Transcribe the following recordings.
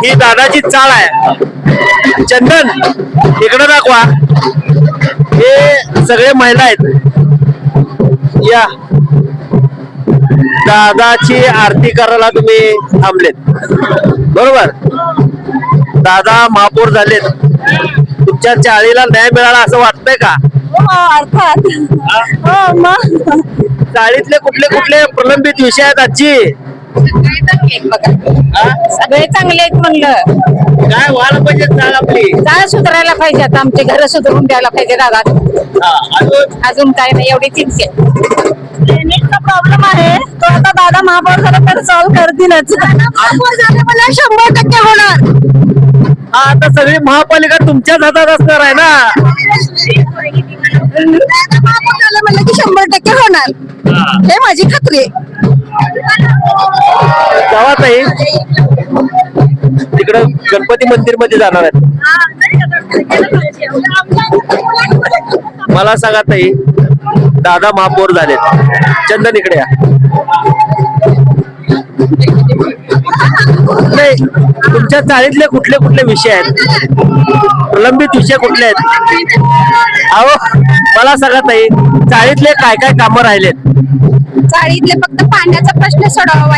ही दादाची चाळ आहे. चंदन इकडे दाखवा. हे सगळे महिला आहेत. या दादाची आरती करायला तुम्ही थांबलेत, बरोबर. दादा महापौर झालेत. तुमच्या चाळीला न्याय मिळाला असं वाटतंय का? अर्थात. चाळीतले कुठले कुठले प्रलंबित विषय आहेत आजची? सगळे चांगले आहेत म्हणलं. काय व्हायला पाहिजे चाळ आपली? काय सुधारायला पाहिजे आता, आमचे घर सुधारून द्यायला पाहिजे दादा. अजून काय नाही, एवढी चिंता. ड्रेनेजचा प्रॉब्लेम आहे तो आता दादा महापौर झाला तर सॉल्व्ह करतीलच. महापौर झाले मला 100% होणार. हा, आता सगळी महापालिका तुमच्याच हातात असणार आहे ना. दादा महापौर झाले म्हणलं की 100% होणार, हे माझी खात्री आहे. गावातही तिकडं गणपती मंदिर मध्ये जाणार आहेत. मला सांगा ताई, दादा महापौर झालेत. चंदन इकडे या. नाही, तुमच्या चाळीतले कुठले कुठले विषय आहेत, प्रलंबित विषय कुठले आहेत? अहो मला सांगा ताई, चाळीतले काय काय कामं राहिलेत? चाळीतले फक्त पाण्याचा प्रश्न सोडवावा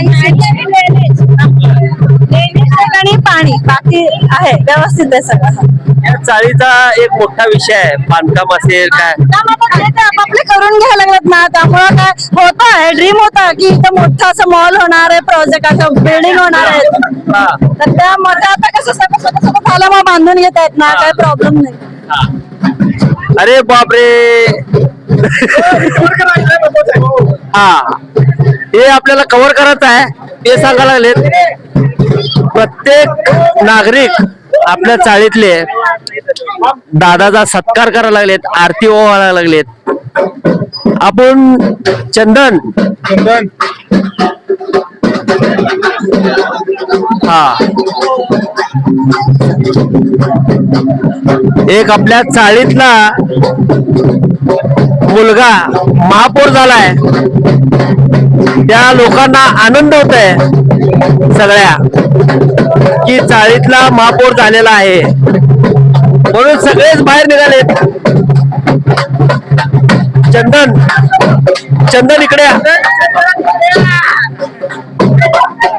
आणि पाणी बाकी आहे, व्यवस्थित आहे सगळं. या चाळीचा एक मोठा विषय आहे, बांधकाम असेल काय आपापले करून घ्यायला लागलेत ना, त्यामुळं काय होत आहे, ड्रीम होता की इथं मोठा असं मॉल होणार आहे, प्रोजेक्ट असं बिल्डिंग होणार आहे. तर त्यामध्ये आता कसं सगळं झालं, मग बांधून घेत आहेत ना, काही प्रॉब्लेम नाही. अरे बापरे. हा, हे आपल्याला कव्हर करायचं आहे. ते सांगायला लागलेत प्रत्येक नागरिक आपल्या चाळीतले दादाचा सत्कार करायला लागलेत, आरती ओवाळायला लागलेत. आपण चंदन हा, एक आपल्या चाळीतला मुलगा महापौर झालाय, त्या लोकांना आनंद होत आहे सगळ्या की चाळीतला महापौर झालेला आहे, म्हणून सगळेच बाहेर निघालेत. चंदन चंदन इकडे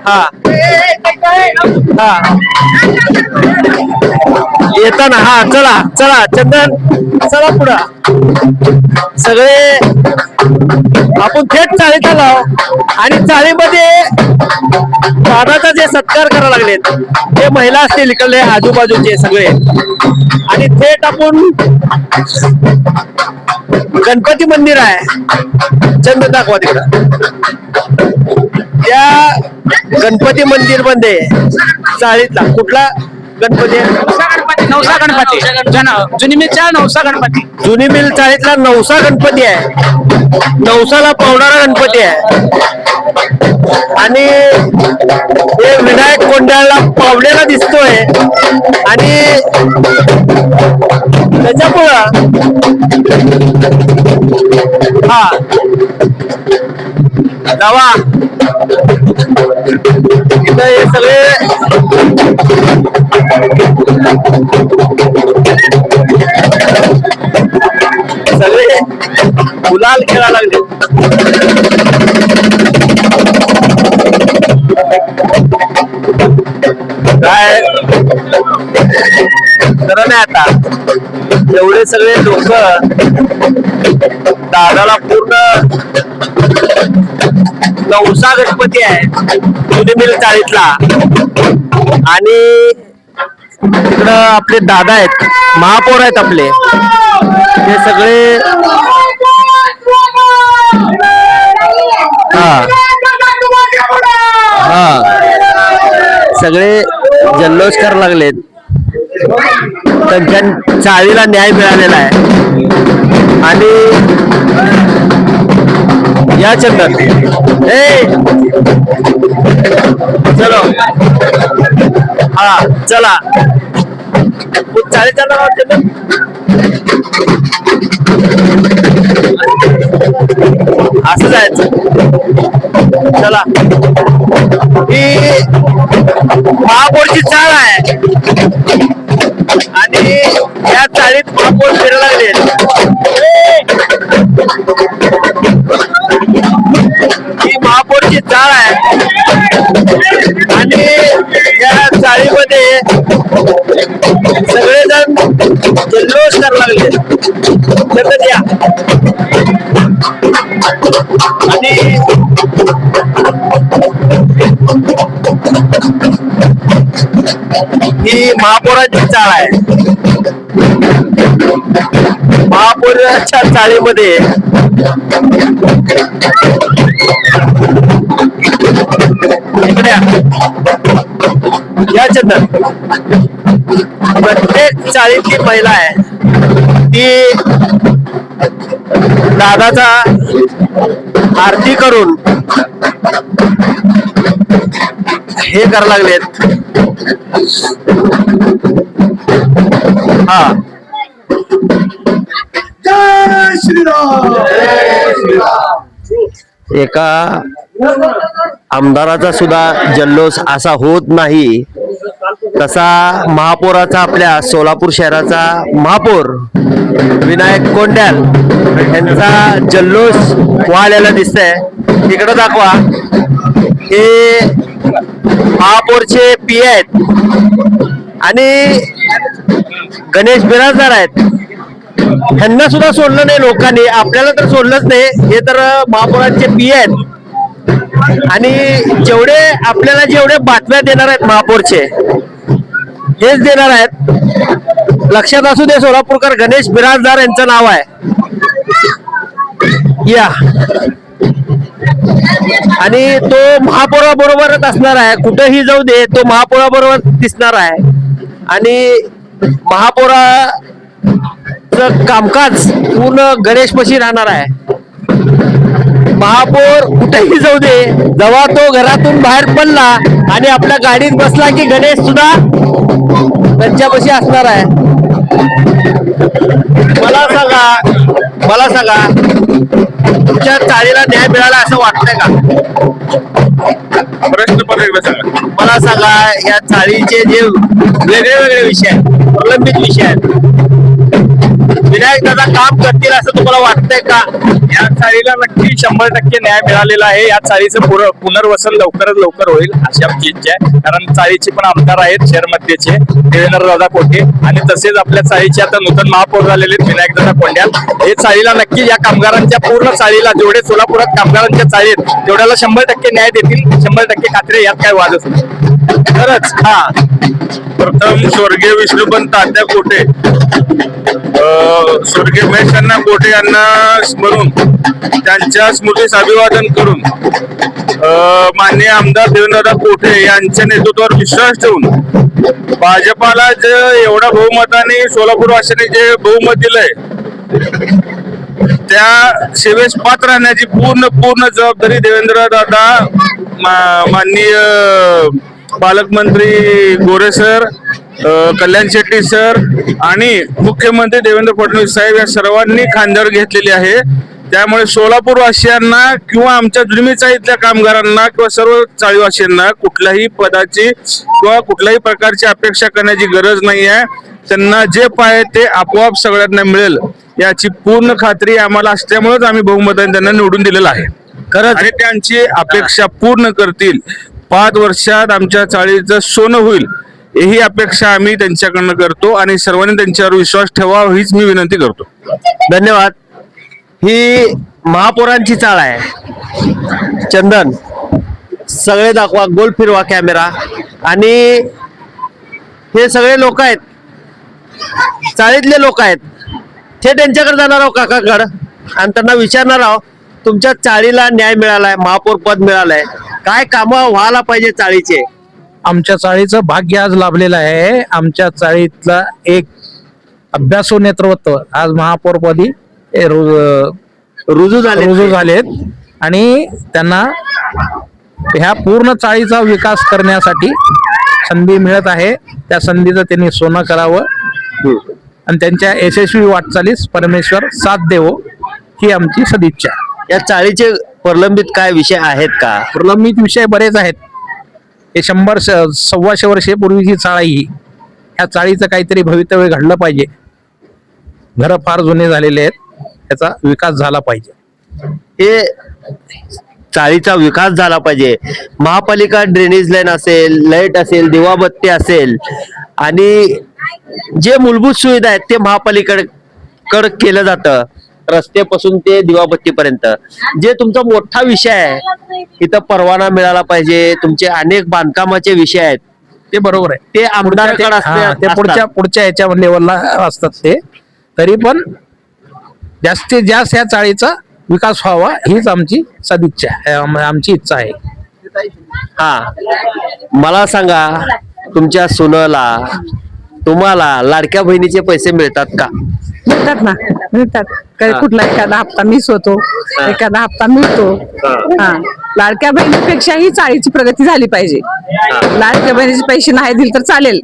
हा हा येताना. हा चला चला चंदन, चला पुढं. सगळे आपण थेट चाळीत आलो आणि चाळीमध्ये दादाचा जे सत्कार करायला लागलेत ते महिला असतील इकडले आजूबाजूचे सगळे, आणि थेट आपण गणपती मंदिर आहे. चंद दाखवा तिकडं. त्या गणपती मंदिर मध्ये चाळीतला कुठला गणपती आहे? नवसा गणपती. जुनी मिलचा नवसा गणपती. जुनी मिल चाळीतला नवसा गणपती आहे. नवसाला पावणारा गणपती आहे. आणि हे विनायक कोंडाळला पावलेला दिसतोय. आणि त्याच्यामुळं हा जावा इथं हे सगळे सगळे गुलाल खेळायला लागले. काय खरं नाही आता, एवढे सगळे लोक दादाला पूर्ण नवसा गणपती आहे जुनी मिल चाळीतला, आणि तिकडं आपले दादा आहेत, महापौर आहेत आपले, ते सगळे हा हा सगळे जल्लोष करायला लागलेत. त्यांच्या चाळीला न्याय मिळालेला आहे. आणि या चंदन ए चलो हा चला चाळीत चालला चंदन. असं जायचं. चला, ही महापौरची चाळ आहे आणि या चाळीत महापौर फिरायला लागले. ही महापौरची चाळ आहे आणि या चाळीमध्ये सगळेजण जल्लोष करायला लागले. तर या आणि ही महापौराची चाळ आहे. महापौराच्या चाळीमध्ये इकडे या चंदन, प्रत्येक चाळीतली महिला आहे ती दादाचा आरती करून हे करायला लागलेत. हा, जय श्रीराम. एका आमदाराचा सुद्धा जल्लोष असा होत नाही तसा महापौराचा, आपल्या सोलापूर शहराचा महापौर विनायक कोंड्याल यांचा जल्लोष वाढलेला दिसतंय. तिकडे दाखवा, हे महापौरचे पी आहेत आणि गणेश बिराजदार आहेत. ह्यांना सुद्धा सोडलं नाही लोकांनी, आपल्याला तर सोडलंच नाही. हे तर महापौरांचे पी आहेत आणि आपल्याला जेवढे बातम्या देणार आहेत महापौरचे हेच देणार आहेत. लक्षात असू दे, सोलापूरकर गणेश बिराजदार यांचं नाव आहे. या आणि तो महापौराबरोबरच असणार आहे. कुठेही जाऊ दे, तो महापौराबरोबर दिसणार आहे आणि महापौराचं कामकाज पूर्ण गणेशपाशी राहणार आहे. महापौर कुठेही जाऊ दे, जेव्हा तो घरातून बाहेर पडला आणि आपल्या गाडीत बसला की गणेश सुद्धा त्यांच्यापाशी असणार आहे. मला सांगा तुमच्या चाळीला न्याय मिळाला असं वाटतंय का? प्रश्न पण एकदा सांगा. मला सांगा, या चाळीचे जे वेगळे विषय आहेत, प्रलंबित विषय आहेत, विनायक दादा काम करतील असं तुम्हाला वाटतंय का? या चाळीला नक्की 100% न्याय मिळालेला आहे. या चाळीचं पुनर्वसन लवकरात लवकर होईल अशी आमची इच्छा आहे. कारण चाळीचे पण आमदार आहेत शहरमध्येचे, देवेंद्र दादा कोटे, आणि तसेच आपल्या चाळीचे आता नूतन महापौर झालेले विनायक दादा कोंड्याल. हे चाळीला नक्की, या कामगारांच्या पूर्ण चाळीला, जेवढे सोलापुरात कामगारांच्या चाळीत तेवढ्याला 100% न्याय देतील. 100% खात्री, यात काय वादच नाही. खरंच. हा, प्रथम स्वर्गीय विष्णुपंत तात्या कोटे, स्वर्गीय महेशअण्णा कोटे यांना स्मरून त्यांच्या स्मृतीस अभिवादन करून माननीय आमदार देवेंद्रदादा कोटे यांच्या नेतृत्वावर विश्वास ठेवून भाजपाला जे एवढ्या बहुमताने सोलापूरवासियांनी जे बहुमत दिलंय त्या सेवेस पात्र राहण्याची पूर्ण जबाबदारी देवेंद्रदादा, माननीय पालकमंत्री गोरे सर, कल्याण शेट्टी सर आणि मुख्यमंत्री देवेंद्र फडणवीस साहेब या सर्वांनी खांद्यावर घेतलेली आहे. त्यामुळे सोलापूरवासियांना किंवा आमच्या जुलमी चाळीतल्या कामगारांना किंवा सर्व चाळीवासियांना कुठल्याही पदाची किंवा कुठल्याही प्रकारची अपेक्षा करण्याची गरज नाही आहे. त्यांना जे पाहिजे ते आपोआप सगळ्यांना मिळेल याची पूर्ण खात्री आम्हाला असल्यामुळेच आम्ही बहुमताने त्यांना निवडून दिलेलं आहे. खरंच, आणि त्यांची अपेक्षा पूर्ण करतील. 5 वर्षात आमच्या चाळीचं सोनं होईल ही अपेक्षा आम्ही त्यांच्याकडनं करतो आणि सर्वांनी त्यांच्यावर विश्वास ठेवावा हीच मी विनंती करतो. धन्यवाद. ही महापौरांची चाळ आहे. चंदन, सगळे दाखवा, गोल फिरवा कॅमेरा. आणि हे सगळे लोक आहेत, चाळीतले लोक आहेत. ते त्यांच्याकडे जाणार आहोत, काकाकडं, आणि त्यांना विचारणार आहोत तुमच्या चाळीला न्याय मिळालाय, महापौर पद मिळालंय, काय कामं व्हायला पाहिजे चाळीचे? आमच्या चाळीचं भाग्य आज लाभलेलं आहे. आमच्या चाळीतला एक अभ्यासू नेतृत्व आज महापौरपदी रुजू झालेत आणि त्यांना ह्या पूर्ण चाळीचा विकास करण्यासाठी संधी मिळत आहे. त्या संधीचं त्यांनी सोनं करावं आणि त्यांच्या यशस्वी वाटचालीस परमेश्वर साथ देवो ही आमची सदिच्छा. या चाळीचे प्रलंबित काय विषय आहेत का? प्रलंबित विषय बरेच आहेत. हे 100-125 वर्षापूर्वीची चाळ आहे ही. ह्या चाळीचं काहीतरी भवितव्य घडलं पाहिजे. घरं फार जुने झालेले आहेत, त्याचा विकास झाला पाहिजे. हे चाळीचा विकास झाला पाहिजे. महापालिका ड्रेनेज लाईन असेल, लाईट असेल, दिवाबत्ती असेल आणि जे मूलभूत सुविधा आहेत ते महापालिकेकडे केलं जातं. रस्त्यापासून ते दिवाबत्तीपर्यंत. जे तुमचा मोठा विषय आहे, इथं परवाना मिळाला पाहिजे, तुमचे अनेक बांधकामाचे विषय आहेत, ते बरोबर आहे. ते आमदारकडे हा, ते असतात. पुढच्या ह्याच्या लेवलला असतात ते. तरी पण जास्तीत जास्त या चाळीचा विकास व्हावा हीच आमची सदिच्छा आहे, आमची इच्छा आहे. हा, मला सांगा, तुमच्या सुनला तुम्हाला लाडक्या बहिणीचे पैसे मिळतात का? मिळतात ना, मिळतात. काही कुठला एखादा हप्ता मिस होतो, एखादा हप्ता मिळतो. हा, लाडक्या बहिणीपेक्षाही चाळीची प्रगती झाली पाहिजे. लाडक्या बहिणीचे पैसे नाही दिले तर चालेल,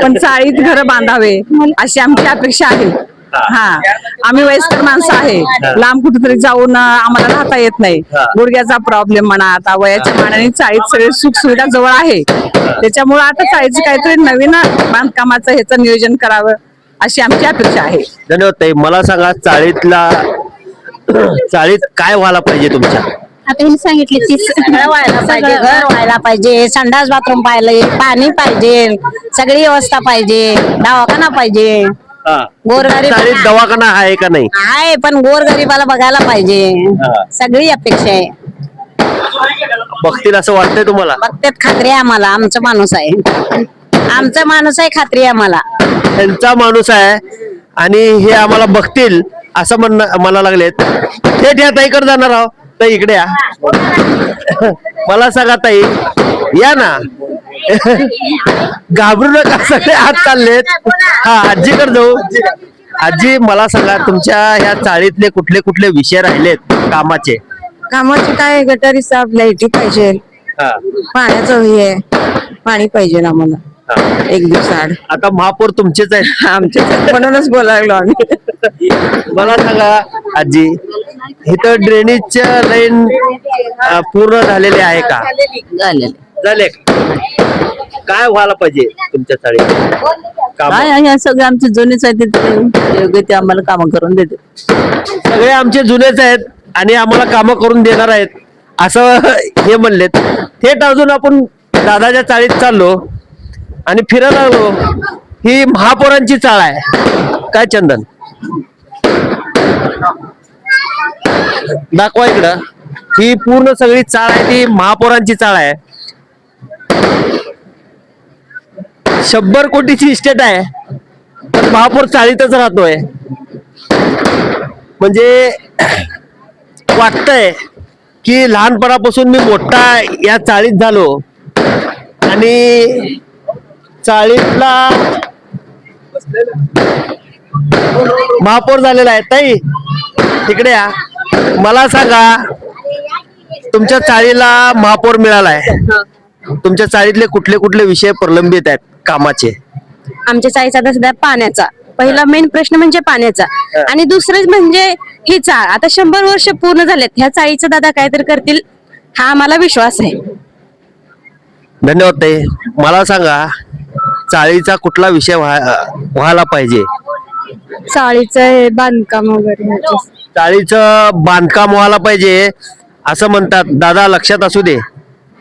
पण चाळीत घर बांधावे अशी आमची अपेक्षा आहे. हा, आम्ही वयस्कर माणसं आहे, लांब कुठेतरी जाऊन आम्हाला राहता येत नाही. गुडघ्याचा प्रॉब्लेम म्हणा, आता वयाच्या मानाने चाळीत सगळे सुख सुविधा जवळ आहे. त्याच्यामुळे आता चाळीचं काहीतरी नवीन बांधकामाचं ह्याचं नियोजन करावं अशी आमची अपेक्षा आहे. धन्यवाद ताई. मला सांगा, चाळीत काय व्हायला पाहिजे तुमच्या? आता हिने सांगितली तीच व्हायला पाहिजे, घर व्हायला पाहिजे, संडास बाथरूम पाहिजे, पाणी पाहिजे, सगळी व्यवस्था पाहिजे, दवाखाना पाहिजे. गोरगरीब चाळीत दवाखाना आहे का नाही? आहे, पण गोरगरीबाला बघायला पाहिजे. सगळी अपेक्षा आहे. बघतील असं वाटतंय तुम्हाला? बघतेत, खात्री आहे आम्हाला. आमचा माणूस आहे, आमचा माणूस आहे, खात्री आहे आम्हाला. त्यांचा माणूस आहे आणि हे आम्हाला बघतील असं म्हणा लागलेत. थेट या ताईकडे जाणार आहोत. ताई इकडे या. मला सांगा ताई, या ना. घाबरू नका, सगळे हात चाललेत. हा, आजीकडे जाऊ. आजी, मला सांगा, तुमच्या ह्या चाळीतले कुठले कुठले विषय राहिलेत कामाचे? कामाची काय, गटारी साफ, लाईटी पाहिजे, पाण्याचं हे आहे, पाणी पाहिजे आम्हाला एक दिवसाआड. आता महापौर तुमचेच आहेत. आमचे म्हणूनच बोलायला आम्ही. मला सांगा आजी, इथं ड्रेनेजच्या लाईन पूर्ण झालेले आहे का? झाले. काय व्हायला पाहिजे तुमच्या चाळीत? काय सगळे आमचे जुनेच आहेत, ते योग्य ते आम्हाला काम करून देते. सगळे आमचे जुनेच आहेत आणि आम्हाला कामं करून देणार आहेत असं हे म्हणलेत. थेट अजून आपण दादाच्या चाळीत चाललो आणि फिरायला लागलो. ही महापौरांची चाळ आहे काय चंदन? दाखवा इकडं. ही पूर्ण सगळी चाळ आहे, ती महापौरांची चाळ आहे. 100 कोटीची इस्टेट आहे, पण महापौर चाळीतच राहतोय. म्हणजे वाटतंय की लहानपणापासून मी मोठा या चाळीत झालो आणि चाळीतला महापौर झालेला आहे. ताई तिकडे या. मला सांगा, तुमच्या चाळीला महापौर मिळालाय, तुमच्या चाळीतले कुठले कुठले विषय प्रलंबित आहेत कामाचे? आमच्या चाळीचा आता सध्या पाण्याचा पहिला मेन प्रश्न म्हणजे पाण्याचा, आणि दुसरं म्हणजे ही चाळ आता 100 वर्ष पूर्ण झालेत. ह्या चाळीचं दादा काहीतरी करतील हा आम्हाला विश्वास आहे. धन्यवाद ताई. मला सांगा, चाळीचा कुठला विषय व्हायला पाहिजे? चाळीचं बांधकाम वगैरे, चाळीचं बांधकाम व्हायला पाहिजे असं म्हणतात. दादा लक्षात असू दे.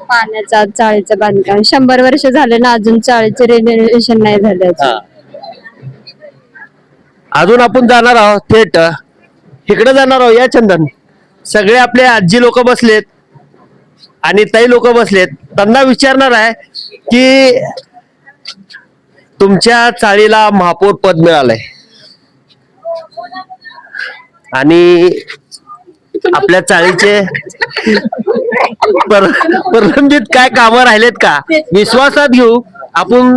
पाण्याचा चाळीचं बांधकाम 100 वर्ष झाले ना, अजून चाळीचं रेनोव्हेशन नाही झालं. अजून आपण जाणार आहोत, थेट इकडे जाणार आहोत. या चंदन, सगळे आपले आजी लोक बसलेत आणि ताई लोक बसलेत. त्यांना विचारणार आहे की तुमच्या चाळीला महापौर पद मिळालंय आणि आपल्या चाळीचे प्रलंबित काय कामं राहिलेत का विश्वासात घेऊ. आपण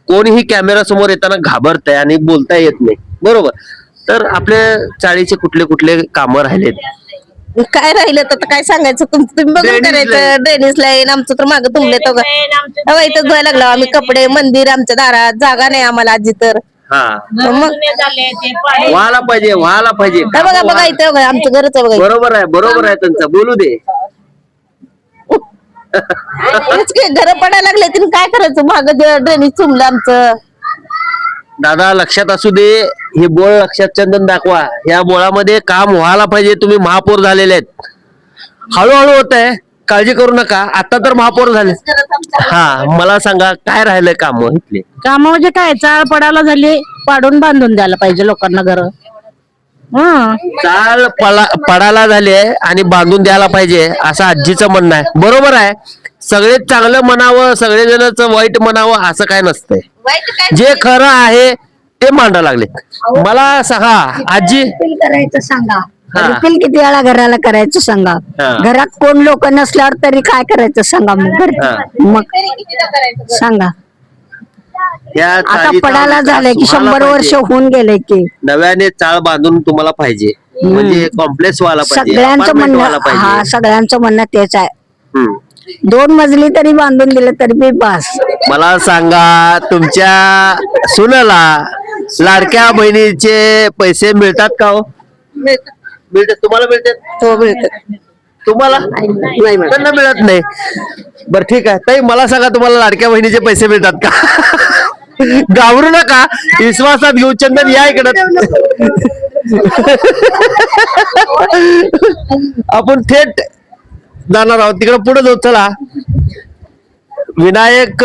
कोणीही कॅमेरा समोर येताना घाबरताय आणि बोलता येत नाही, बरोबर? तर आपल्या चाळीचे कुठले कुठले कामं राहिलेत? काय राहिलं तर काय सांगायचं, तुम्ही बघून Drainage करायचं. line. ड्रेनेज लाईन आमचं तर मागं तुंबले तो इथं धुवायला लागलो आम्ही कपडे. मंदिर आमच्या दारात, जागा नाही आम्हाला आजी तर. हा मग व्हायला पाहिजे व्हायला पाहिजे हे बघा बघा इथे बघा आमचं घरच आहे बघा बरोबर आहे त्यांचं बोलू दे. हेच की घर पडायला लागले तरी काय करायचं माग ड्रेनेज तुंबलं आमचं. दादा लक्षात असू दे, हे बोळ लक्षात चंदन दाखवा. या बोळामध्ये काम व्हायला पाहिजे. तुम्ही महापौर झालेले आहेत, हळूहळू होत आहे, काळजी करू नका. आता तर महापौर झाले. हा मला सांगा काय राहिलंय काम इथले? काम म्हणजे काय, चाळ पडायला झाली, पाडून बांधून द्यायला पाहिजे लोकांना घर. चाल पडायला झाले आणि बांधून द्यायला पाहिजे असं आजीचं म्हणणं आहे. बरोबर आहे, सगळे चांगलं म्हणावं सगळेजणच वाईट म्हणावं असं काय नसतंय. जे खरं आहे ते मांडा लागले. मला सांगा आजी, रिपील करायचं सांगा. हा. रिपील किती वेळा घराला करायचं सांगा. हा. घरात कोण लोक नसल्यावर तरी काय करायचं सांगा. मग सांगा. या आता चाळीचा पडायला झालंय की विकास 100 व्हायला वर्ष पाहिजे. होऊन गेले की नव्याने चाळ बांधून तुम्हाला पाहिजे, म्हणजे कॉम्प्लेक्स व्हायला पाहिजे, सगळ्यांचं apartment व्हायला म्हणणं हा पाहिजे. सगळ्यांचं म्हणणं तेच आहे. हम्म. 2 मजली तरी बांधून दिलं तरी बी बस. मला सांगा तुमच्या सुनेला लाडक्या बहिणीचे पैसे मिळतात का हो? मिळतात. तुम्हाला मिळतात? हो मिळतं. तुम्हाला नाही मिळत, त्यांना मिळत नाही. बरं ठीक आहे ताई, मला सांगा तुम्हाला लाडक्या बहिणीचे पैसे मिळतात का? घाबरू नका, विश्वासात घेऊ. चंदन या इकडं. आपण थेट जाणार आहोत तिकडे, पुढे जाऊ. चला, विनायक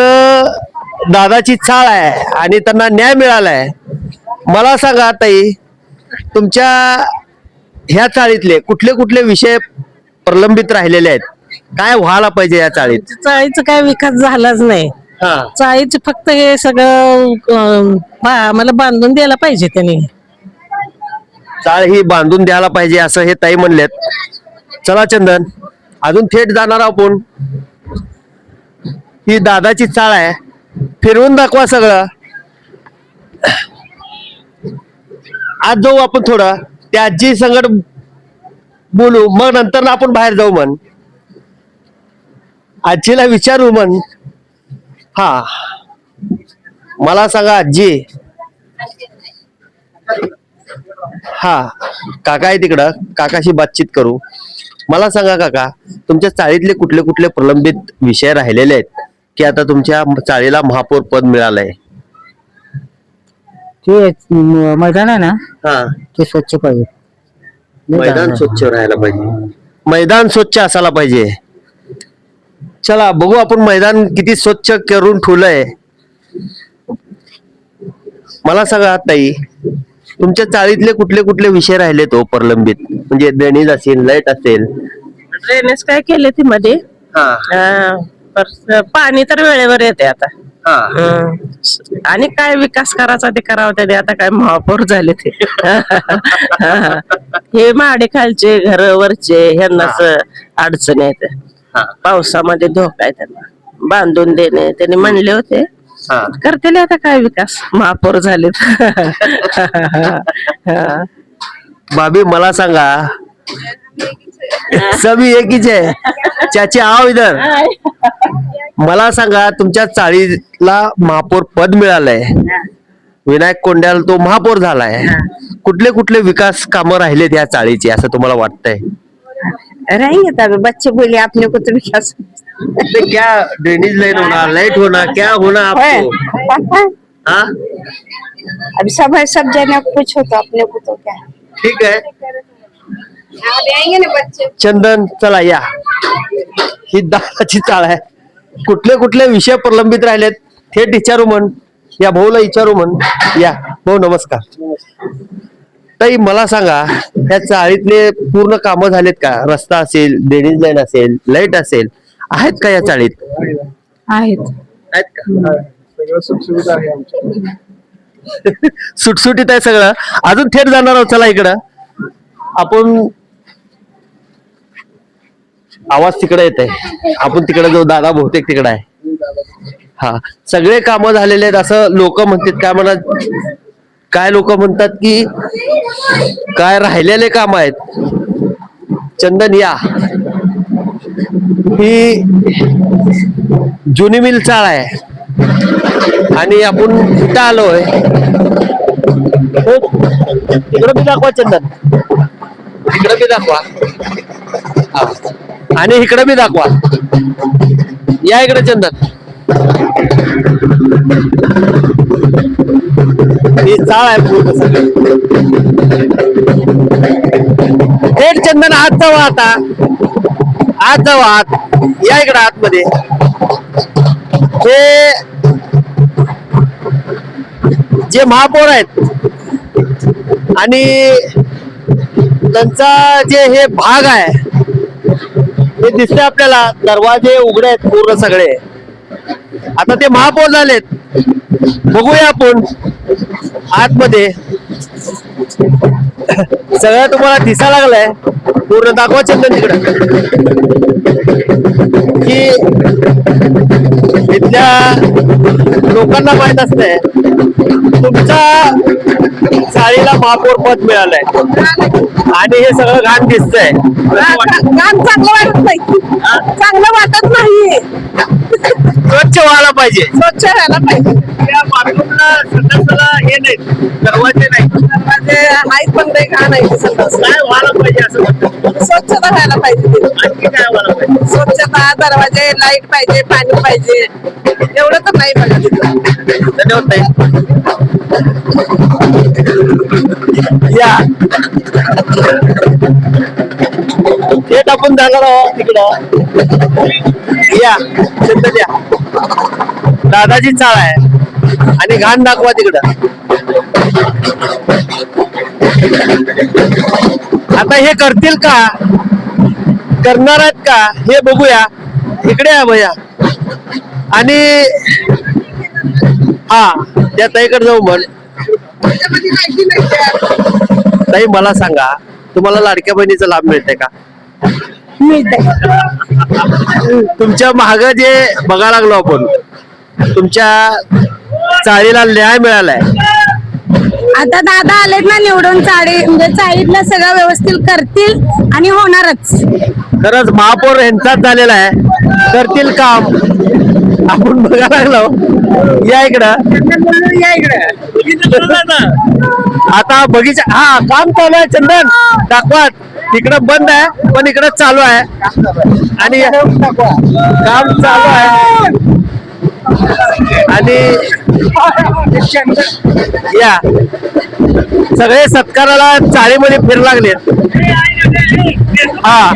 दादाची चाळ आहे आणि त्यांना न्याय मिळालाय. मला सांगा ताई, तुमच्या ह्या चाळीतले कुठले कुठले विषय प्रलंबित राहिलेले आहेत? काय व्हायला पाहिजे या चाळीत? चाळीचा काय विकास झालाच नाही. हा चाळीचं फक्त हे सगळं आम्हाला बांधून द्यायला पाहिजे त्यांनी. चाळ ही बांधून द्यायला पाहिजे असं हे ताई म्हणलेत. चला चंदन, अजून थेट जाणार आपण. ही दादाची चाळ आहे, फिरवून दाखवा सगळं. आज जाऊ आपण थोडं, त्या आजी संगत बोलू, मग नंतर आपण बाहेर जाऊ. म्हण आजीला विचारू म्हण. हा मला सांगा आजी. हा काका आहे तिकडं, काकाशी बातचीत करू. मला सांगा काका, तुमच्या चाळीतले कुठले कुठले प्रलंबित विषय राहिलेले आहेत की आता तुमच्या चाळीला महापौर पद मिळालंय? ते मैदान आहे ना हा, ते स्वच्छ पाहिजे. मैदान स्वच्छ राहायला पाहिजे, मैदान स्वच्छ असायला पाहिजे. चला बघू आपण मैदान किती स्वच्छ करून ठेवलंय. मला सांगा ताई, तुमच्या चाळीतले कुठले कुठले विषय राहिले तो प्रलंबित, म्हणजे ड्रेनेज असेल, लाईट असेल? ड्रेनेज काय केले ती मध्ये, पाणी तर वेळेवर येते आता. आणि काय विकास करायचा ते करावं त्याने. आता काय महापौर झाले ते. हे माडे खालचे घर वरचे ह्यांनाच अडचण येते. पावसामध्ये धोका आहे त्यांना. बांधून देणे त्यांनी म्हणले होते, करतील आता काय विकास, महापौर झालेत. भाभी मला सांगा, सभी एकीच आहे. चाची आओ इधर. मला सांगा, तुमच्या चाळीला महापौर पद मिळालंय, विनायक कोंड्याल तो महापौर झालाय. कुठले कुठले विकास कामं राहिलेत या चाळीची असं तुम्हाला वाटतंय? रहेंगे तब बच्चे बोले अपने को तो विकास. तो क्या ड्रेनेज लाइन होना, लाइट होना, क्या होना आपको? हाँ अब सब है, सब जने कुछ हो तो अपने को तो क्या. ठीक है आएंगे ना बच्चे. चंदन, चला या. ही दादाची चाळ आहे. कुठले कुठले विषय प्रलंबित राहिलेत थेट विचारू म्हण. या भाऊला विचारू म्हण. या भाऊ नमस्कार. ताई मला सांगा, त्या चाळीतले पूर्ण कामं झालेत का? रस्ता असेल, ड्रेनेज लाईन असेल, लाईट असेल, आहेत का या चाळीत? आहेत. आहेत का? सुटसुटीत आहे सगळं. अजून थेट जाणार आहोत. चला इकडं आपण. आवाज तिकडे येत आहे, आपण तिकडे जाऊ. दादा बहुतेक तिकडे आहे. हा, सगळे कामं झालेले आहेत असं लोक म्हणतात. काय म्हणत, काय लोक म्हणतात की काय राहिलेले काम आहेत. चंदन या, ही जुनी मिल चाळ आहे आणि आपण इथं आलोय. तिकडं बी दाखवा चंदन, इकडं बी दाखवा. हा. आणि इकडं बी दाखवा. या इकडे चंदन. ही चाळ आहे पूर्ण सगळी. थेट चंदन आत जावा, आता आत जावा, आत या इकडे आतमध्ये. हे जे महापौर आहेत आणि त्यांचा जे हे भाग आहे हे दिसते आपल्याला. दरवाजे उघडे आहेत पूर्ण सगळे. आता ते महापौर झालेत. बघूया आपण आतमध्ये. सगळं तुम्हाला दिसायला लागलंय. पूर्ण दाखवा चंदन तिकडं की इथल्या लोकांना माहित असतंय तुमच्या चाळीला महापौर पद मिळालंय आणि हे सगळं घाण दिसतंय. काम चांगलं वाटत नाही, चांगलं वाटत नाही. स्वच्छ व्हायला पाहिजे. स्वच्छ राहायला पाहिजे. त्या बाथरूमला संडासाला हे नाही, दरवाजे नाही. दरवाजे आहेत पण ते घाण आहे. काय व्हायला पाहिजे असं म्हणतात. स्वच्छता राहायला पाहिजे. आणखी काय व्हायला पाहिजे. स्वच्छता, दरवाजे, लाईट पाहिजे, पाणी पाहिजे. एवढं तर नाही बघा तिथं. धन्यवाद ताई. या थेट आपण जाणार आहोत तिकडं. या चंदन या. दादाची चाळ आहे आणि घाण दाखवा तिकडं. आता हे करतील का, करणार आहेत का हे बघूया. इकडे आहे भैया. आणि हा त्या ताईकडे जाऊ म्हण. ताई मला सांगा, तुम्हाला लाडक्या बहिणीचा लाभ मिळतंय का? तुमच्या महाग जे बघायला लागलो आपण, तुमच्या चाळीला न्याय मिळालाय. आता दादा आलेत ना निवडून, म्हणजे चाळीतलं सगळं व्यवस्थित करतील आणि होणारच. खरंच महापौर यांचाच झालेला आहे. करतील काम आपण बघायला लागलो. या इकडं, या इकडं. आता बगीचा हा काम चालू आहे. चंदन दाखवा. तिकडं बंद आहे पण इकडं चालू आहे आणि काम चालू आहे. आणि या सगळे सत्काराला चाळीमध्ये फिर लागले. हा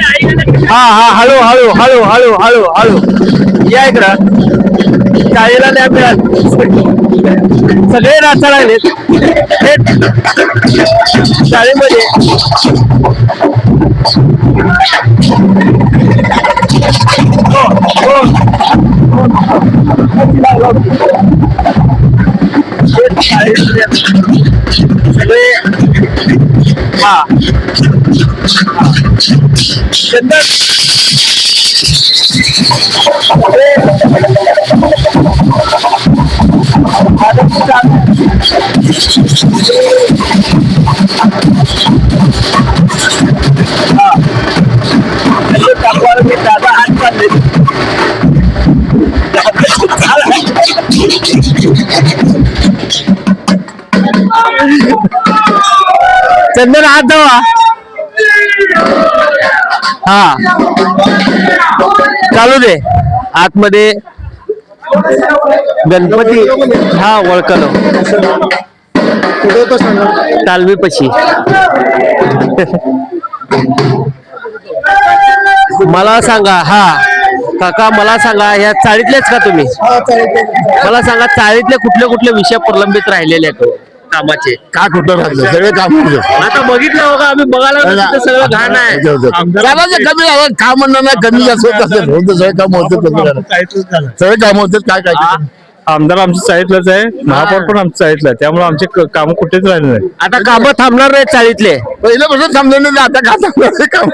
हा हा हळू हळू हळू हळू हळू हळू या इकडं. चाळीला न्याय मिळाल. सगळे नाचा लागले चाळीमध्ये. सगळे हा चंदन दादा हात चालले. चंदन हात जावा. हा चालू दे. आतमध्ये गणपती हा ओळखलो तालमी पशी. मला सांगा, हा काका मला सांगा, ह्या चाळीतलेच का तुम्ही? मला सांगा चाळीतले कुठले कुठले विषय प्रलंबित राहिलेले आहेत कामाचे? का कुठं राहतं सगळे काम आता बघितलं हो का आम्ही बघायला तिथं सगळं घाण आहे. कमी झालं काम म्हणणं नाही, कमी जास्त होत असेल. होतं सगळे काम होते, सगळे काम होते. काय काय आमदार आमच्या चाळीतलाच आहे, महापौर पण आमच्या चाळीतला आहे. त्यामुळे आमचे काम कुठेच राहिले नाही. आता काम थांबणार नाही चाळीतले. पहिल्यापासून समजून नाही, आता का थांबणार काम?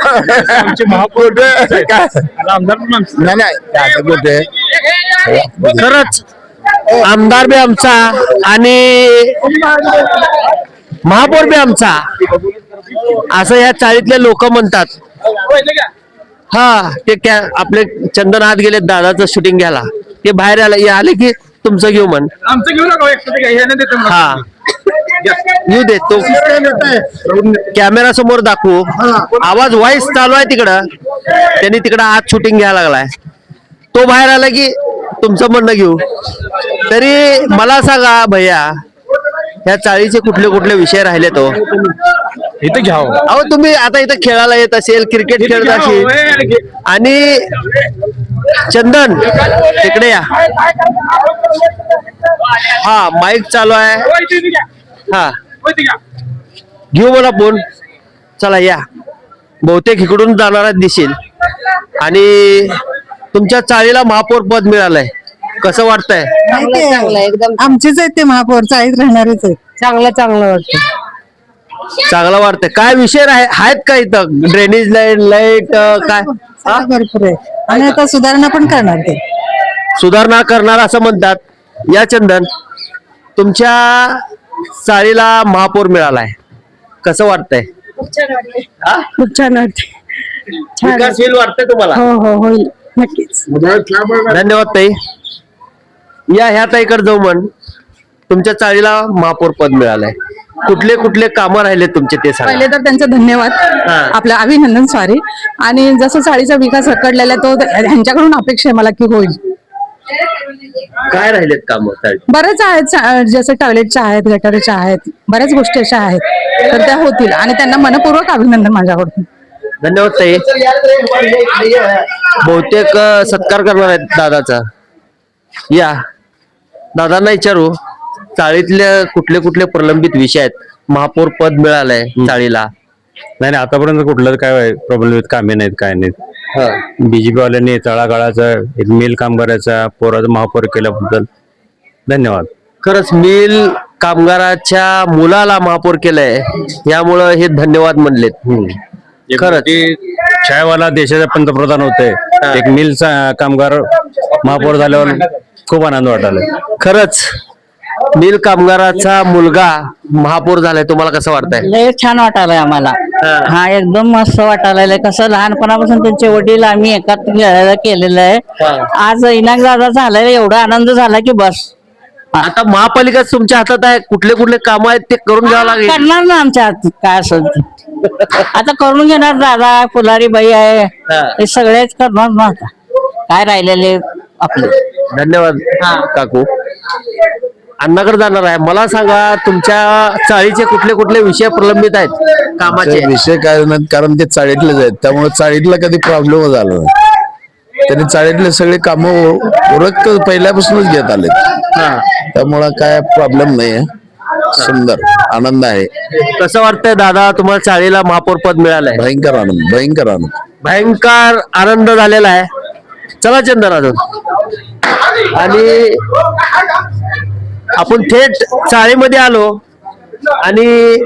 आमचे महापौर काय आमदार पण आमचे. नाही नाही आता कुठे खरंच आमदार बी आमचा आणि महापौर बी आमचा असं या चाळीतले लोक म्हणतात. हा ते आपले चंदन आत गेले दादाचं शूटिंग घ्यायला. ते बाहेर आले की तुमचं घेऊ म्हण. आमचं घेऊ नका. हा येऊ दे तो कॅमेरा समोर दाखवू. आवाज व्हॉइस चालू आहे तिकडं, त्यांनी तिकडं आत शूटिंग घ्यायला लागलाय. तो बाहेर आला की तुमचं म्हणणं घेऊ. तरी मला सांगा भैया, ह्या चाळीचे कुठले कुठले विषय राहिले तो इथे घ्यावं. अहो तुम्ही आता इथं खेळायला येत असेल, क्रिकेट खेळत असेल, आणि चंदन तिकडे या. हा माईक चालू आहे. हा घेऊ मला फोन. चला या, बहुतेक इकडून जाणारा दिसेल. आणि तुमच्या चाळीला महापौर पद मिळालंय, कसं वाटतंय? आमचेच आहेत ते महापौर, चाळीत राहणारेच आहेत. चांगलं वाटतं. चांगलं वाटतंय. काय विषय आहेत का इथं? ड्रेनेज लाईन, लाईट काय भरपूर आहे आणि आता सुधारणा पण करणार ते. सुधारणा करणार असं म्हणतात. या चंदन, तुमच्या चाळीला महापौर मिळालाय, कसं वाटतंय? खूप छान वाटते. विकासशील वाटतंय तुम्हाला? हो होईल नक्कीच. धन्यवाद ताई. या ह्या ताईकडे जाऊ. म्हण तुमच्या चाळीला महापौर पद मिळालंय, कुठले कुठले कामं राहिले तुमचे ते सांगा. पहिले तर त्यांचं धन्यवाद, आपलं अभिनंदन सॉरी. आणि जसं चाळीचा विकास रखडलेला आहे तो ह्यांच्याकडून अपेक्षा आहे मला की होईल. काय राहिलेत कामं चाळीत? बरेच आहेत, जसं टॉयलेटच्या आहेत, गटारीच्या आहेत, बऱ्याच गोष्टी अशा आहेत, तर त्या होतील आणि त्यांना मनपूर्वक अभिनंदन माझ्याकडून. धन्यवाद ताई. बहुतेक सत्कार करणार आहेत दादाचा. या दादांना विचारू, चाळीतले कुठले कुठले प्रलंबित विषय आहेत? महापौर पद मिळालंय चाळीला. नाही आतापर्यंत कुठलं काय प्रॉब्लेम कामे नाहीत, काय नाहीत. बीजेपी वाल्यांनी तळागाळाचा एक मिल कामगाराचा पोराचा महापौर केल्याबद्दल धन्यवाद. खरंच मिल कामगाराच्या मुलाला महापौर केलंय, यामुळं हे धन्यवाद म्हणलेत. खरंच छायावाला देशाचे पंतप्रधान होते, एक मिल कामगार महापौर झाल्यावर खूप आनंद वाटायला. खरंच मिल कामगाराचा मुलगा महापौर झालाय, तुम्हाला कसं वाटतंय? लय छान वाटायलंय आम्हाला. हा एकदम मस्त वाटायला. कसं लहानपणापासून त्यांचे वडील आम्ही एकाच केलेलं आहे. आज इनाक दादा झालाय, एवढा आनंद झाला की बस. आता महापालिका तुमच्या हातात आहे, कुठले कुठले काम आहेत ते करून घ्यावं लागेल. करणार ना आमच्या हात काय असेल ते. आता करून घेणार दादा, फुलारी बाई आहे, हे सगळेच करणार ना. आता काय राहिलेले आपले. धन्यवाद काकू. अण्णाकडे जाणार आहे. मला सांगा, तुमच्या चाळीचे कुठले कुठले विषय प्रलंबित आहेत कामाचे? विषय काय नाही, कारण ते चाळीतलेच आहेत, त्यामुळे चाळीतला कधी प्रॉब्लेम झाला नाही. त्यांनी चाळीतले सगळे कामं उरक पहिल्यापासूनच घेत आले, त्यामुळं काय प्रॉब्लेम नाहीये. सुंदर आनंद आहे. कसं वाटतंय दादा, तुम्हाला चाळीला महापौर पद मिळालंय? भयंकर आनंद, भयंकर आनंद, भयंकर आनंद झालेला आहे. चला चंदन अजून. आणि आपण थेट चाळीमध्ये आलो आणि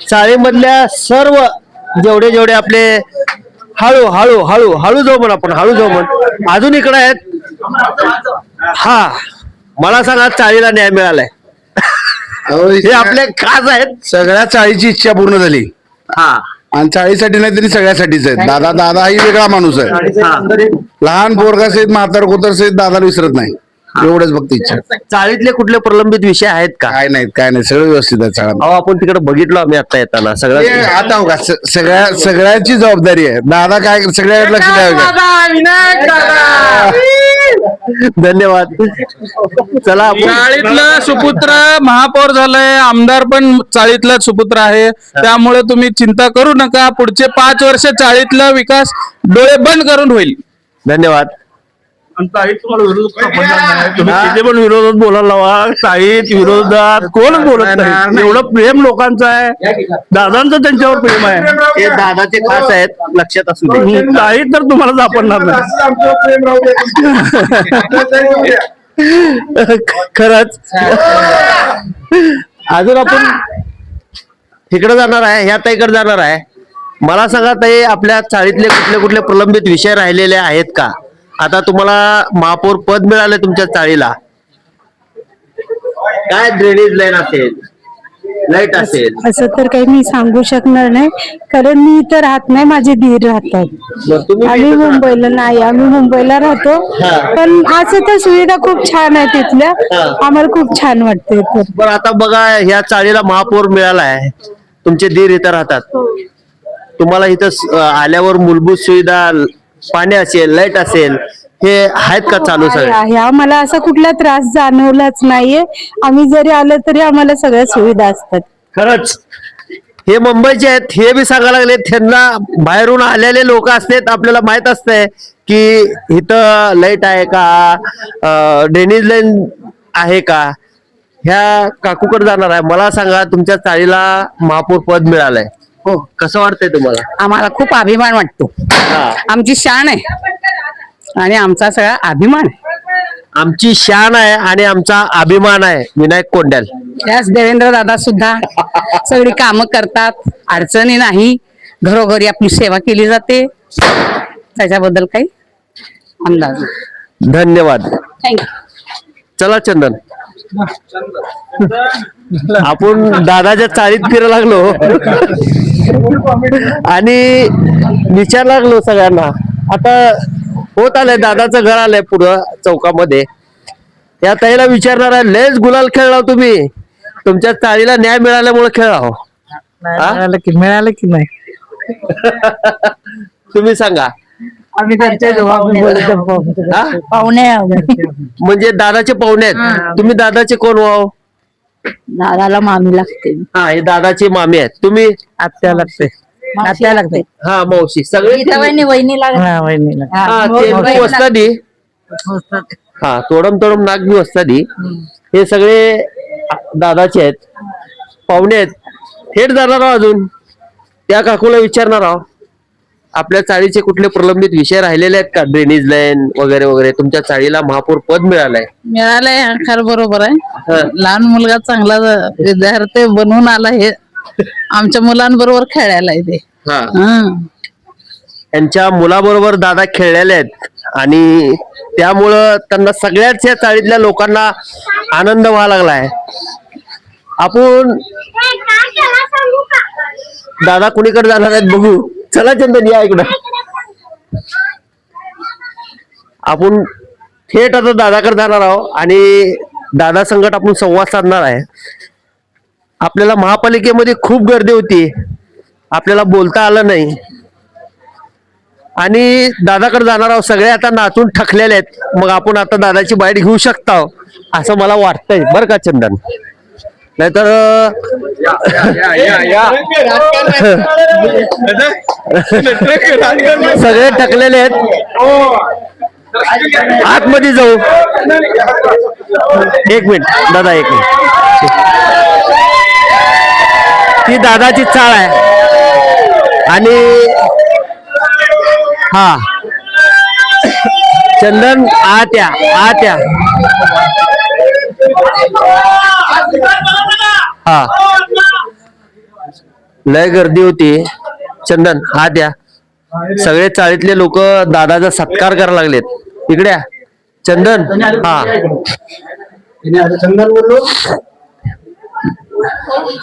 चाळीमधल्या सर्व जेवढे आपले हळू हळू हळू हळू जाऊ म्हण, आपण हळू जाऊ म्हण. अजून इकडे आहेत. हा मला सांगा, चाळीला न्याय मिळालाय? हे आपले खास आहेत. सगळ्या चाळीची इच्छा पूर्ण झाली. हा आणि चाळीसाठी नाही तरी सगळ्यासाठीच आहे. दादा दादा ही वेगळा माणूस आहे. लहान पोरगा सहित म्हातार कोतर सहित दादाला विसरत नाही, एवढंच फक्त इच्छा. चाळीतले कुठले प्रलंबित विषय आहेत का? काय नाही सगळं व्यवस्थित आहे. चाळा अहो आपण तिकडे बघितलो आम्ही आता येताना सगळं. आता हो का, सगळ्याची जबाबदारी आहे. दादा काय सगळ्याकडे लक्ष द्यावं का? धन्यवाद. चला आपण चाळीतला सुपुत्र महापौर झालाय, आमदार पण चाळीतला सुपुत्र आहे. त्यामुळे तुम्ही चिंता करू नका, पुढचे 5 वर्ष चाळीतला विकास डोळे बंद करून होईल. धन्यवाद. तुम्ही किती पण विरोधात बोलायला लावा, चाळीत विरोधात कोणच बोलत नाही. एवढं प्रेम लोकांचं आहे, दादांचं त्यांच्यावर प्रेम आहे. हे दादाचे खास आहेत, लक्षात असू दे. चाळीत तर तुम्हाला सापडणार नाही. खरंच. अजून आपण इकडे जाणार आहे, ह्या ताईकडे जाणार आहे. मला सांगा ताई, आपल्या चाळीतले कुठले कुठले प्रलंबित विषय राहिलेले आहेत का? आता तुम्हाला महापौर पद मिळाले तुमच्या चाळीला. काय ड्रेनेज लाईन असेल, लाईट असेल? असं तर काही मी सांगू शकणार नाही, कारण मी इथं राहत नाही, माझे दीर राहतात. बरं, तुम्ही आम्ही इथंच राहता? मुंबईला नाही, आम्ही मुंबईला राहतो. पण असं तर सुविधा खूप छान आहे तिथल्या, आम्हाला खूप छान वाटते इथं. बरं, आता बघा ह्या चाळीला महापौर मिळालाय, तुमचे दीर इथं राहतात, तुम्हाला इथं आल्यावर मूलभूत सुविधा, पाणी असेल, लाईट असेल, हे आहेत का चालू सगळे? आहे, आम्हाला असा कुठला त्रास जाणवलाच नाहीये. आम्ही जरी आलो तरी आम्हाला सगळ्या सुविधा असतात. खरंच हे मुंबईचे आहेत, हे बी सांगायला लागले, त्यांना बाहेरून आलेले लोक असतात, आपल्याला माहित असतंय की इथं लाईट आहे का, ड्रेनेज लाईन आहे का. ह्या काकूकडे जाणार आहे. मला सांगा, तुमच्या चाळीला महापौर पद मिळालंय, हो, कसं वाटतंय तुम्हाला? आम्हाला खूप अभिमान वाटतो. आमची शान आहे आणि आमचा सगळा अभिमान आहे. आमची शान आहे आणि आमचा अभिमान आहे विनायक कोंड्याल. त्याच देवेंद्र दादा सुद्धा सगळी कामं करतात, अडचणी नाही, घरोघरी आपली सेवा केली जाते. त्याच्याबद्दल काही अंदाज नाही. धन्यवाद. थँक्यू. चला चंदन, आपण दादाच्या चाळीत फिरायला लागलो आणि विचार लागलो सगळ्यांना. आता होत आलंय, दादाचं घर आलंय पुढं चौकामध्ये. या ताईला विचारणार आहे, लयच गुलाल खेळला तुम्ही, तुमच्या चाळीला न्याय मिळाल्यामुळे खेळला हो? मिळालं की नाही तुम्ही सांगा. आम्ही हा? पाहुणे म्हणजे दादाचे पाहुणे आहेत, तुम्ही दादाचे कोण व्हाव? दादाला मामी लागते, हा, हे दादाची मामी आहेत, तुम्ही आत्या लागते. आत्या लागते. हा, मावशी, सगळे वहिनी लागते. हा, ते बी वस्तादी. हा, तोडम तोडम नाग बी वस्तादी. हे सगळे दादाचे आहेत, पाहुणे आहेत. थेट जाणार आहोत अजून त्या काकूला विचारणार आहोत, आपल्या चाळीचे कुठले प्रलंबित विषय राहिलेले आहेत का, ड्रेनेज लाईन वगैरे वगैरे. तुमच्या चाळीला महापौर पद मिळालंय. मिळालंय, खरं बरोबर आहे. हा. लहान मुलगा चांगला विद्यार्थी बनवून आला, हे आमच्या मुलांबरोबर खेळायला येते. हा, त्यांच्या मुलाबरोबर दादा खेळलेले आहेत आणि त्यामुळं त्यांना सगळ्याच या चाळीतल्या लोकांना आनंद व्हायला लागलाय. आपण दादा कुणीकडे जाणार आहेत बघू. चला चंदन, या इकडं. आपण थेट आता दादाकडे जाणार आहोत आणि दादा संगत आपण संवाद साधणार आहे. आपल्याला महापालिकेमध्ये खूप गर्दी होती, आपल्याला बोलता आलं नाही आणि दादाकडे जाणार आहोत. सगळे आता नाचून थकलेले आहेत, मग आपण आता दादाची बाईट घेऊ शकता असं मला वाटतंय, बरं का चंदन? नाहीतर सगळे थकलेले आहेत, आतमध्ये जाऊ. एक मिनिट दादा, एक मिनिट. ती दादाची चाळ आहे आणि हा चंदन, आत्या आत्या, हा, लय गर्दी होती. चंदन, हा द्या. सगळे चाळीतले लोक दादाचा सत्कार करायला लागलेत. इकडे या. चंदन, हा,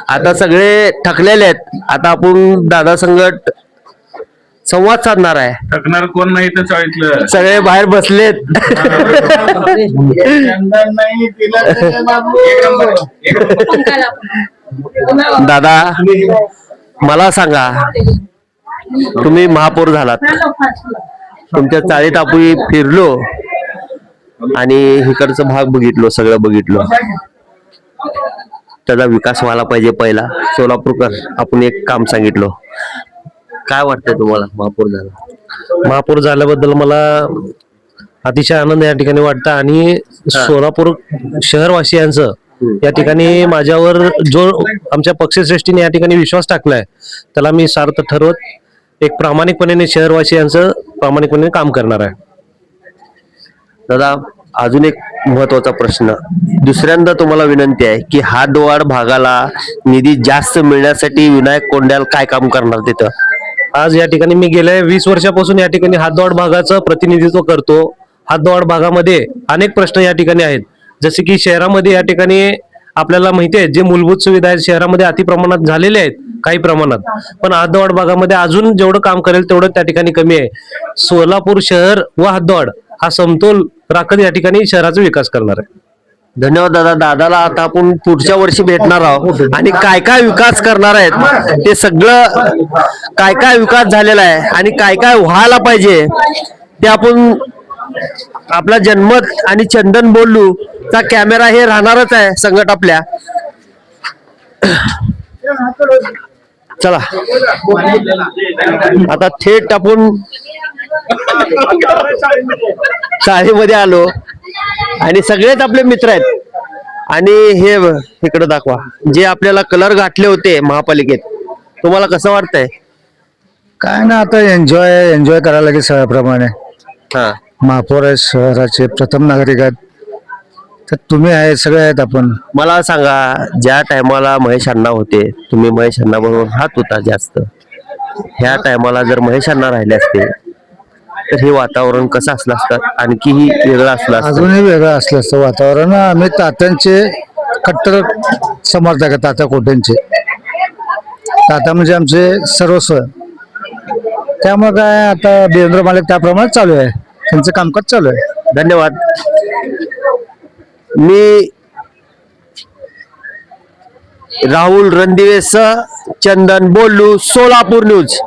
आता सगळे थकलेले आहेत. आता आपण दादा संगत संवाद साधणार आहे. थकणार कोण नाही तर चाळीतलं. सगळे बाहेर बसलेत. दादा, मला सांगा, तुम्ही महापौर झालात, तुमच्या चाळीत आपण फिरलो आणि इकडचं भाग बघितलो, सगळं बघितलो. त्याचा विकास व्हायला पाहिजे. पहिला सोलापूरकर आपण एक काम सांगितलं. काय वाटतंय तुम्हाला महापौर झाला? महापौर झाल्याबद्दल मला अतिशय आनंद या ठिकाणी वाटतं आणि सोलापूर शहरवासियांचं या ठिकाणी माझ्यावर जो आमच्या पक्षश्रेष्ठीने या ठिकाणी विश्वास टाकलाय त्याला मी सार्थ ठरवत एक प्रामाणिकपणे शहरवासियांचं प्रामाणिकपणे काम करणार आहे. दादा, अजून एक महत्वाचा प्रश्न. दुसऱ्यांदा तुम्हाला विनंती आहे की हातवाड भागाला निधी जास्त मिळण्यासाठी विनायक कोंड्याल काय काम करणार तिथं? आज या ठिकाणी मी गेल्या 20 वर्षापासून या ठिकाणी हातदोड भागाचं प्रतिनिधित्व करतो. हातदोड भागामध्ये अनेक प्रश्न या ठिकाणी आहेत, जसे की शहरामध्ये या ठिकाणी आपल्याला माहिती आहे जे मूलभूत सुविधा आहेत शहरामध्ये अतिप्रमाणात झालेल्या आहेत काही प्रमाणात, पण हद्दवाढ भागामध्ये अजून जेवढं काम करेल तेवढं त्या ठिकाणी कमी आहे. सोलापूर शहर व हद्दवाढ हा समतोल राखत या ठिकाणी शहराचा विकास करणार आहे. धन्यवाद दादा. दादाला आता आपण पुढच्या वर्षी भेटणार आहोत आणि काय काय विकास करणार आहेत ते सगळं, काय काय विकास झालेला आहे आणि काय काय व्हायला पाहिजे ते आपण, आपला जनमत आणि चंदन बोलू चा कॅमेरा हे राहणारच आहे संकट आपल्या. चला आता थेट आपण शाळेमध्ये आलो आणि सगळेच आपले मित्र आहेत. आणि हे इकडे दाखवा, जे आपल्याला कलर घातले होते महापालिकेत, तुम्हाला कसं वाटतंय? काय ना, आता एन्जॉय करायला लागेल सगळ्याप्रमाणे. हा, महापौर आहे, शहराचे प्रथम नागरिक आहेत, तर तुम्ही आहे, सगळे आहेत आपण. मला सांगा, ज्या टायमाला महेश अण्णा होते, तुम्ही महेश अण्णा बरोबर राहत होता जास्त, ह्या टायमाला जर महेश अण्णा राहिले असते तर हे वातावरण कसं असलं असतं, आणखीही वेगळं असलं असतं? अजूनही वेगळं असलं असतं वातावरण. आम्ही तात्यांचे कट्टर समर्थक आहे, तात्या कोटेंचे. तात्या म्हणजे आमचे सर्वस्व. त्यामुळे काय, आता देवेंद्र मालक त्याप्रमाणे चालू आहे, त्यांचं कामकाज चालू आहे. धन्यवाद. मी राहुल रणदिवेसह चंदन बोलू, सोलापूर न्यूज.